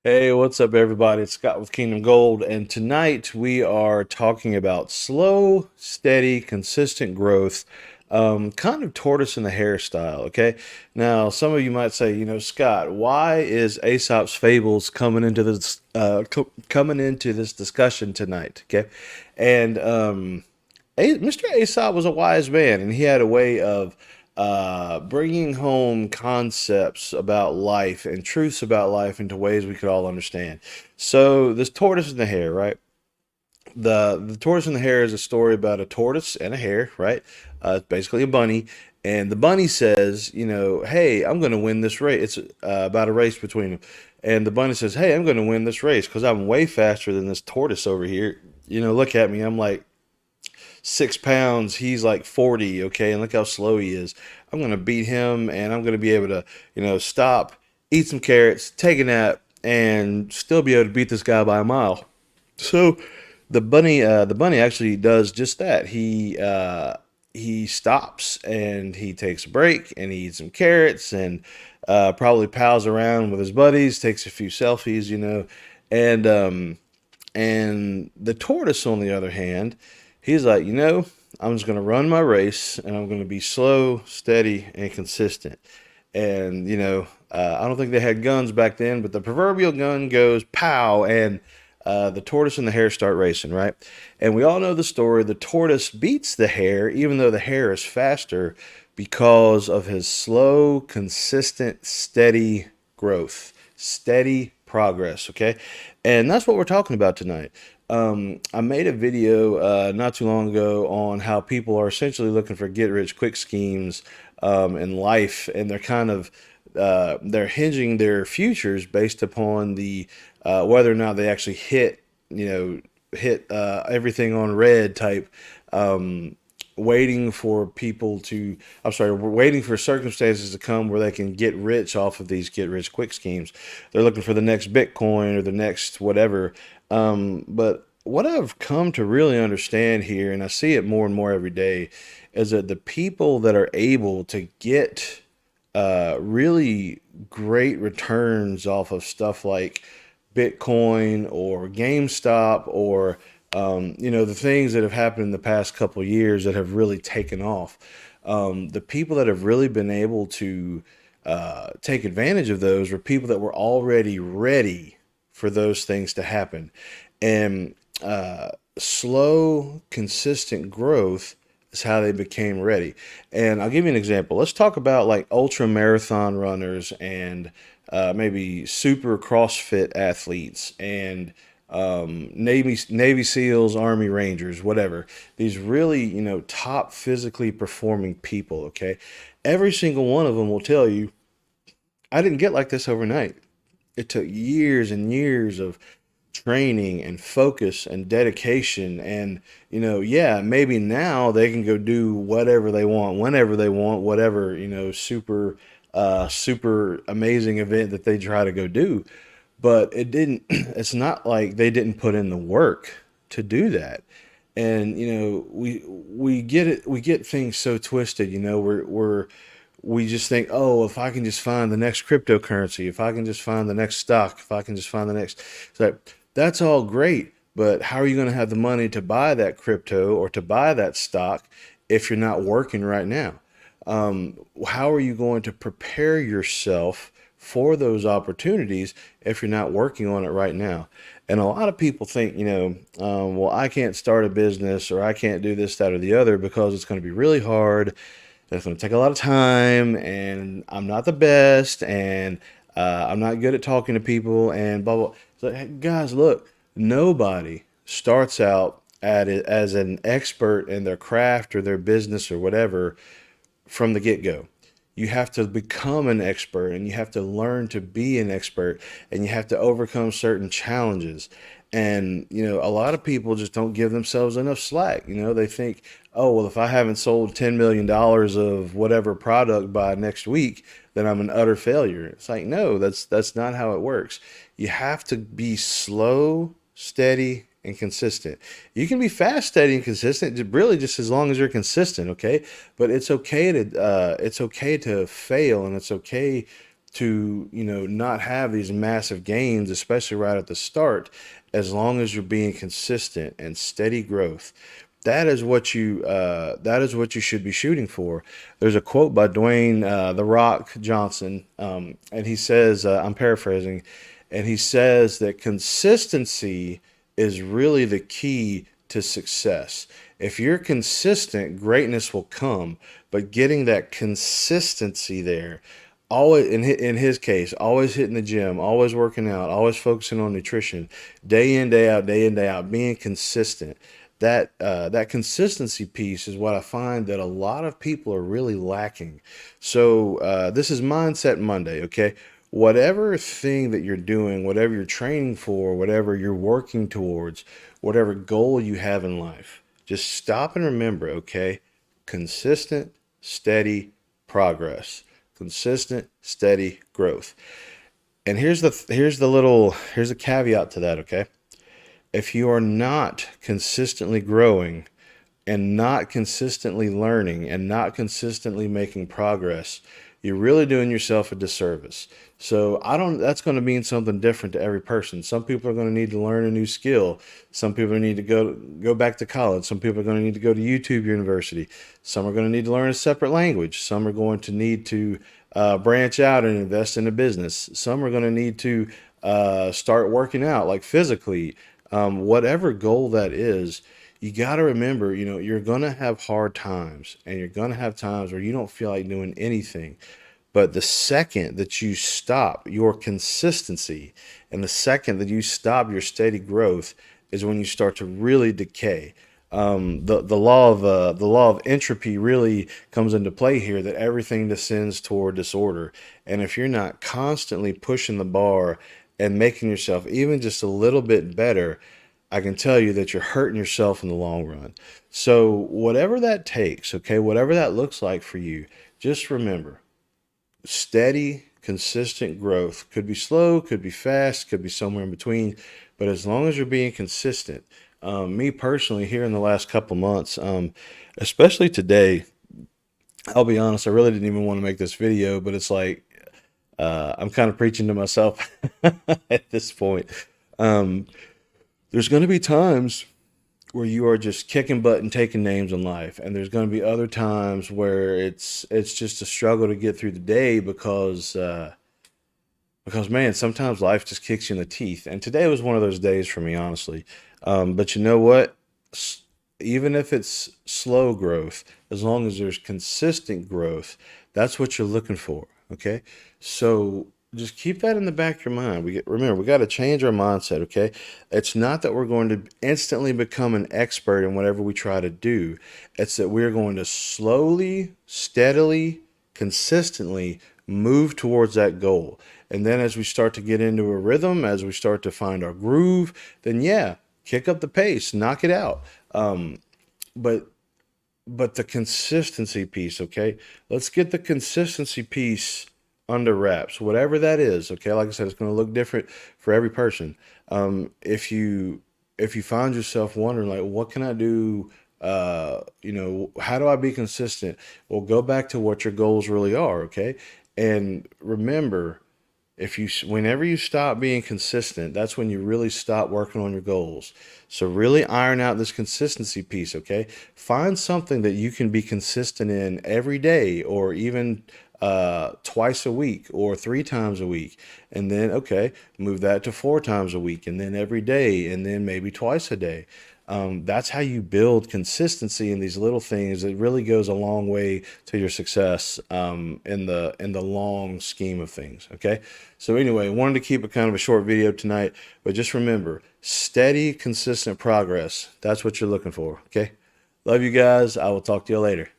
Hey, what's up, everybody? It's Scott with Kingdom Gold, and tonight we are talking about slow, steady, consistent growth, kind of tortoise and the hare style. Okay, now some of you might say, Scott, why is Aesop's fables coming into this coming into this discussion tonight? Okay, and Mr. Aesop was a wise man, and he had a way of bringing home concepts about life and truths about life into ways we could all understand. So, this tortoise and the hare, right? The tortoise and the hare is a story about a tortoise and a hare, right? It's basically a bunny, and the bunny says, hey, I'm going to win this race. It's about a race between them, and the bunny says, hey, I'm going to win this race because I'm way faster than this tortoise over here. Look at me. I'm like 6 pounds. He's like 40. Okay. And look how slow he is. I'm going to beat him and I'm going to be able to, stop, eat some carrots, take a nap, and still be able to beat this guy by a mile. So the bunny actually does just that. He stops and he takes a break and he eats some carrots and probably pals around with his buddies, takes a few selfies, and the tortoise, on the other hand, he's like, I'm just going to run my race and I'm going to be slow, steady, and consistent. And, I don't think they had guns back then, but the proverbial gun goes pow, and the tortoise and the hare start racing, right? And we all know the story. The tortoise beats the hare, even though the hare is faster, because of his slow, consistent, steady growth, steady progress, okay? And that's what we're talking about tonight. I made a video not too long ago on how people are essentially looking for get rich quick schemes in life, and they're kind of they're hinging their futures based upon the whether or not they actually hit everything on red type. Um, Waiting for people to, I'm sorry, we're waiting for circumstances to come where they can get rich off of these get rich quick schemes. They're looking for the next Bitcoin or the next whatever. But what I've come to really understand here, and I see it more and more every day, is that the people that are able to get really great returns off of stuff like Bitcoin or GameStop or the things that have happened in the past couple of years that have really taken off. The people that have really been able to take advantage of those were people that were already ready for those things to happen. And slow, consistent growth is how they became ready. And I'll give you an example. Let's talk about like ultra marathon runners and maybe super CrossFit athletes and Navy SEALs, Army Rangers, whatever. These really, top physically performing people. Okay, every single one of them will tell you, I didn't get like this overnight. It took years and years of training and focus and dedication. And yeah, maybe now they can go do whatever they want whenever they want, whatever, super amazing event that they try to go do. But it didn't it's not like they didn't put in the work to do that. And we get it, we get things so twisted. We just think, oh, if I can just find the next cryptocurrency, if I can just find the next stock, if I can just find the next, so that's all great. But how are you going to have the money to buy that crypto or to buy that stock if you're not working right now? How are you going to prepare yourself for those opportunities if you're not working on it right now? And a lot of people think, well, I can't start a business or I can't do this, that, or the other because it's going to be really hard. It's going to take a lot of time, and I'm not the best, and I'm not good at talking to people, and blah blah. So, hey, guys, look, nobody starts out at it as an expert in their craft or their business or whatever from the get go. You have to become an expert and you have to learn to be an expert and you have to overcome certain challenges. And, a lot of people just don't give themselves enough slack. They think, oh, well, if I haven't sold $10 million of whatever product by next week, then I'm an utter failure. It's like, no, that's not how it works. You have to be slow, steady, and consistent. You can be fast, steady, and consistent, really just as long as you're consistent, okay? But it's okay to fail, and it's okay to, not have these massive gains, especially right at the start, as long as you're being consistent and steady growth. That is what you should be shooting for. There's a quote by Dwayne The Rock Johnson, and he says, I'm paraphrasing, and he says that consistency is really the key to success. If you're consistent, greatness will come, but getting that consistency there, always in his case, always hitting the gym, always working out, always focusing on nutrition, day in day out, being consistent. That consistency piece is what I find that a lot of people are really lacking. So this is Mindset Monday, okay? Whatever thing that you're doing, whatever you're training for, whatever you're working towards, whatever goal you have in life, just stop and remember, okay? Consistent, steady progress. Consistent, steady growth. And here's a caveat to that, okay? If you are not consistently growing and not consistently learning and not consistently making progress, you're really doing yourself a disservice. So I don't that's going to mean something different to every person. Some people are going to need to learn a new skill. Some people need to go back to college. Some people are going to need to go to YouTube University. Some are going to need to learn a separate language. Some are going to need to branch out and invest in a business. Some are going to need to start working out, like physically. Whatever goal that is, you got to remember, you're going to have hard times and you're going to have times where you don't feel like doing anything. But the second that you stop your consistency and the second that you stop your steady growth is when you start to really decay. The law of entropy really comes into play here, that everything descends toward disorder. And if you're not constantly pushing the bar and making yourself even just a little bit better, I can tell you that you're hurting yourself in the long run. So whatever that takes, okay, whatever that looks like for you, just remember, steady, consistent growth could be slow, could be fast, could be somewhere in between. But as long as you're being consistent, me personally, here in the last couple months, especially today, I'll be honest, I really didn't even want to make this video, but it's like I'm kind of preaching to myself at this point. Um, there's going to be times where you are just kicking butt and taking names in life, and there's going to be other times where it's just a struggle to get through the day because man, sometimes life just kicks you in the teeth. And today was one of those days for me, honestly. But you know what? Even if it's slow growth, as long as there's consistent growth, that's what you're looking for. Okay. So just keep that in the back of your mind. Remember, we got to change our mindset. Okay. It's not that we're going to instantly become an expert in whatever we try to do. It's that we're going to slowly, steadily, consistently move towards that goal. And then as we start to get into a rhythm, as we start to find our groove, then yeah, kick up the pace, knock it out. But the consistency piece, okay? Let's get the consistency piece under wraps, whatever that is, okay? Like I said, it's going to look different for every person. If you find yourself wondering, like, what can I do? How do I be consistent? Well, go back to what your goals really are, okay? And remember, whenever you stop being consistent, that's when you really stop working on your goals. So really iron out this consistency piece, okay? Find something that you can be consistent in every day, or even twice a week or 3 times a week. And then, okay, move that to 4 times a week, and then every day, and then maybe twice a day. That's how you build consistency in these little things. It really goes a long way to your success in the long scheme of things. Okay. So anyway, wanted to keep it kind of a short video tonight, but just remember, steady, consistent progress. That's what you're looking for. Okay. Love you guys. I will talk to you later.